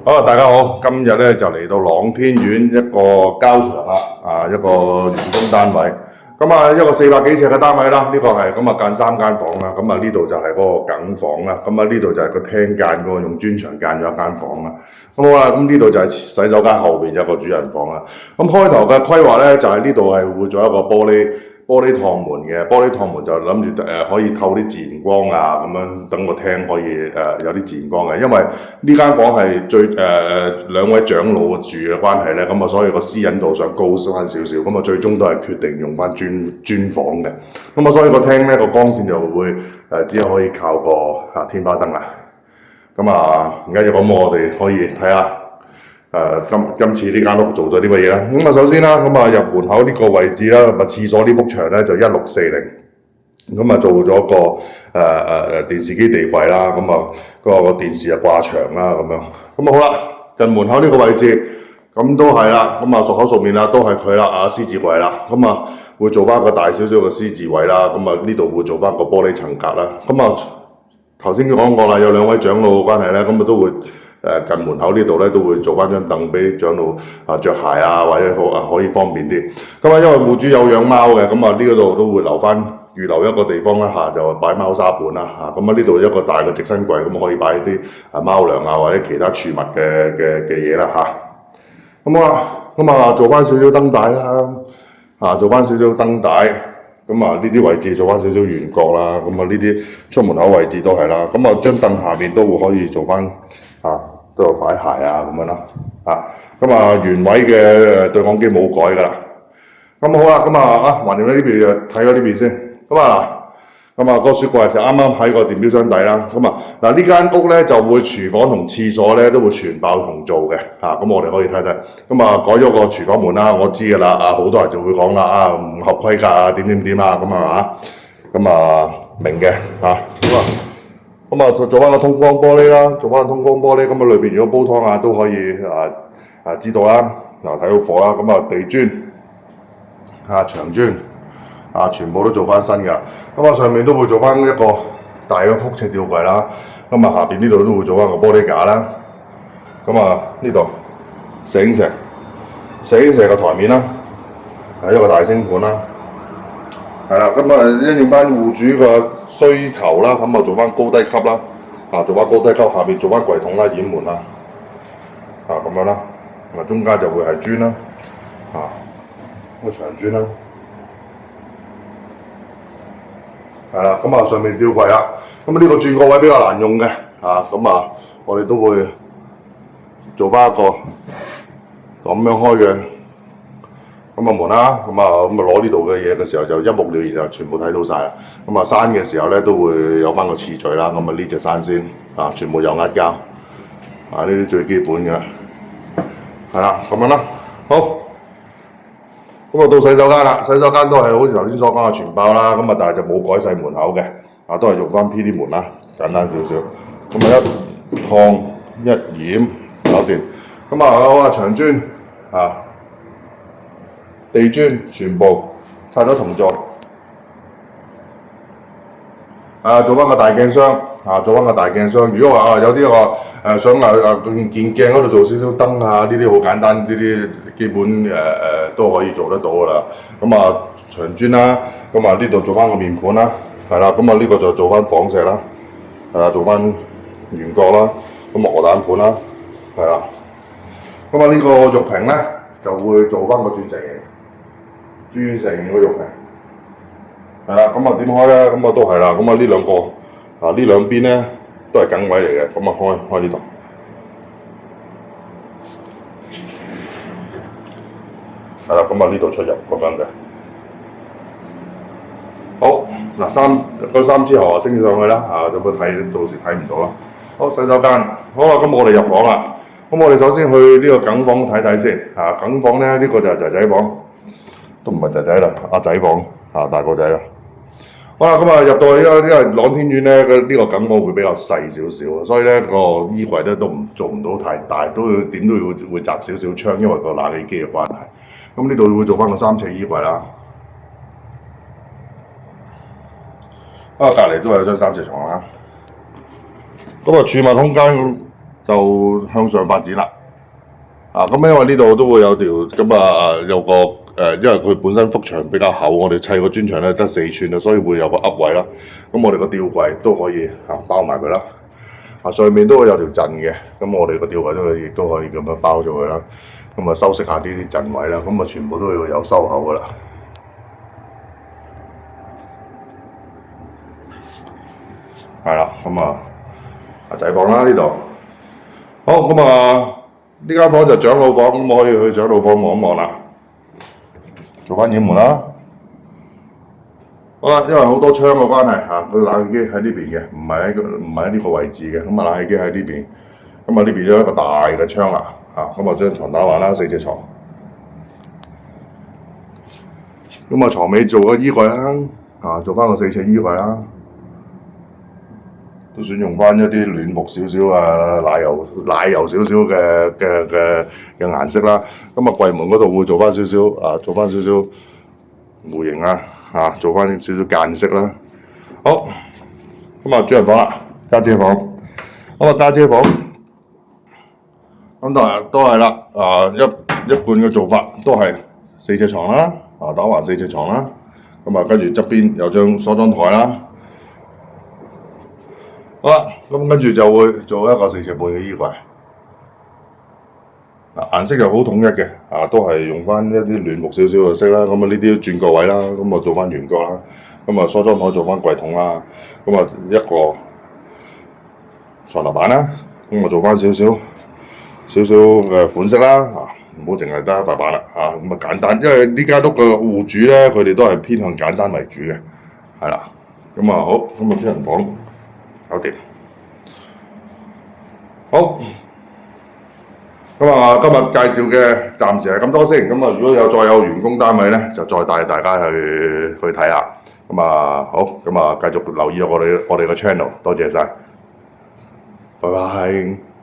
好，大家好，今日咧就嚟到朗天苑一個交場啦，一個員工單位。咁啊，一個400幾尺嘅單位啦，呢個係咁啊間3間房啦。咁啊呢度就係嗰個梗房啦。咁啊呢度就係個廳間嗰個用磚牆間咗一間房啦。咁好啦，咁呢度就係洗手間後邊有一個主人房啦。咁開頭嘅規劃咧就係呢度係會做一個玻璃趟門嘅，玻璃趟門就諗住可以透啲自然光啊，咁樣等個廳可以有啲自然光嘅。因為呢間房係兩位長老住嘅關係咧，咁啊所以個私隱度想高翻少少，咁啊最終都係決定用翻磚房嘅。咁啊所以個廳咧個光線就會只係可以靠個天花燈啦。咁啊唔緊要，咁我哋可以睇下。今次呢間屋做咗啲乜嘢啦？咁啊，首先啦，咁啊入門口呢個位置啦，咁啊廁所呢幅牆咧就1640，咁啊做咗個電視機地櫃啦，咁啊個電視啊掛牆啦咁樣，咁啊好啦，近門口呢個位置咁都係啦，咁啊熟口熟面啦，都係佢啦，獅子櫃啦，咁啊會做翻個大少少嘅獅子位啦，咁啊呢度會做翻個玻璃層格啦，咁啊頭先講過啦，有2位長老嘅關係咧，咁啊都會。近門口呢度咧都會做翻張凳俾長老著鞋啊，或者可以方便啲。咁啊，因為戶主有養貓嘅，咁啊呢度都會預留一個地方啦就擺貓砂盤啦咁啊呢度一個大嘅直身櫃，咁可以擺啲貓糧啊或者其他儲物嘅嘢啦咁好啦，咁啊做翻少少燈帶啦做翻少少燈帶。咁啊呢啲位置做翻少少圓角啦，咁啊呢啲出門口位置都係啦。咁啊張凳下面都會可以做翻都有擺鞋啊咁樣啦，咁啊原位嘅對講機冇改噶啦。咁好啦，咁啊橫掂喺呢邊就睇咗呢邊先。咁啊個雪櫃就啱啱喺個電表箱底啦。咁啊嗱呢間屋咧就會廚房同廁所咧都會全爆重做嘅咁我哋可以睇睇。咁啊改咗個廚房門啦，我知噶啦好多人就會講啦唔合規格啊點啊咁啊明嘅咁啊做翻個通光玻璃啦，咁啊裏邊如果煲湯都可以知道啦。嗱睇到火啦，咁啊地磚牆磚全部都做翻新㗎。咁啊上面都會做翻一個大嘅曲尺吊櫃啦。咁啊下邊呢度都會做翻個玻璃架啦。咁啊呢度石英石嘅台面啦，一個大星盤啦。係啦，咁啊因應翻戶主個需求啦，咁啊做翻高低級啦，做翻高低級，下邊做翻櫃桶啦、掩門啦，咁樣啦，中間就會係磚啦，個牆磚啦，係啦，咁啊上面吊櫃啦，咁啊呢個轉角位比較難用嘅，咁啊我哋都會做翻一個咁樣開嘅。咁啊門啦，咁啊攞呢度嘅嘢嘅時候就一目了然就全部睇到晒啦。咁啊閂嘅時候咧都會有翻個次序啦。咁啊呢隻閂先，全部有壓膠，呢啲最基本嘅，係啦咁樣啦。好，咁啊到洗手間啦，洗手間都係好似頭先所講嘅全包啦。咁啊但係就冇改細門口嘅，都係用翻 PD 門啦，簡單少少。咁啊一燙一掩搞掂。咁啊好啊牆磚地磚全部拆咗重做，做翻個大鏡箱，如果話有啲話想件鏡嗰度做少少燈呢啲好簡單，呢啲基本都可以做得到噶啦。咁啊牆磚啦，咁啊呢度做翻個面盤啦，係啦，咁啊呢個就做翻仿石啦，做翻圓角啦，咁鵝蛋盤啦，係啦，咁啊呢個浴屏咧就會做翻個鑽石形。磚石型個浴屏，係啦，咁啊點開咧？咁啊都係啦，咁啊呢兩個呢兩邊咧都係梗位嚟嘅，咁啊開呢度，係啦，咁啊呢度出入咁樣嘅。好嗱3支河升上去啦，咁啊睇到時睇唔到啦。好洗手間，好啦，咁我哋入房啦。咁我哋首先去呢個梗房睇睇先，梗房咧呢個就係仔仔房。都唔係仔仔啦，阿仔房大個仔啦。好啦，咁啊入到去因為朗天苑咧，呢個梗房會比較細少少，所以咧個衣櫃咧都做唔到太大，都要點都要會擲少少窗，因為個冷氣機嘅關係。咁呢度會做翻個3尺衣櫃啦。隔離都係有張3尺床啦。咁啊儲物空間就向上發展啦。咁因為呢度都會有條有個因為佢本身幅牆比較厚，我哋砌個磚牆咧得4寸啊，所以會有個噏位啦。咁我哋個吊櫃都可以包埋佢啦。上面都會有條震嘅，咁我哋個吊櫃亦都可以咁樣包咗佢啦。咁修飾下呢啲震位啦，咁全部都要有收口噶啦。係啦，阿仔房啦呢度。好，呢間房就長老房，咁可以去長老房望一望啦。做翻掩門啦。好啦，因為好多窗嘅關係佢冷氣機喺呢邊嘅，唔係喺呢個位置嘅，咁冷氣機喺呢邊。呢邊有一個大嘅窗啦，將床打橫啦，4隻床。床尾做個衣櫃啦，做翻個4尺衣櫃啦。都選用翻一啲暖木少少奶油少少嘅顏色啦。櫃門嗰度會做翻少少弧形做翻少少間色啦。好，主人房啦，家姐房。家姐房都係啦，一貫嘅做法都係4隻床啦，打橫4隻床啦。跟住側邊有張梳妝台啦。好啦，跟住就會做一個4尺半嘅衣櫃。顏色就好統一嘅，都係用翻一啲暖木少少嘅色啦。呢啲轉角位啦，做翻圓角啦。梳妝台做翻櫃桶啦。一個床頭板啦，做翻少少嘅款式啦。唔好淨係得一塊板啦。簡單，因為呢間屋嘅戶主咧，佢哋都係偏向簡單為主嘅，係啦。好，主人房搞掂。好，今日介紹嘅暫時係咁多先。如果再有員工單位咧，就再帶大家去睇下。好，繼續留意我哋嘅 channel，多謝晒，拜拜。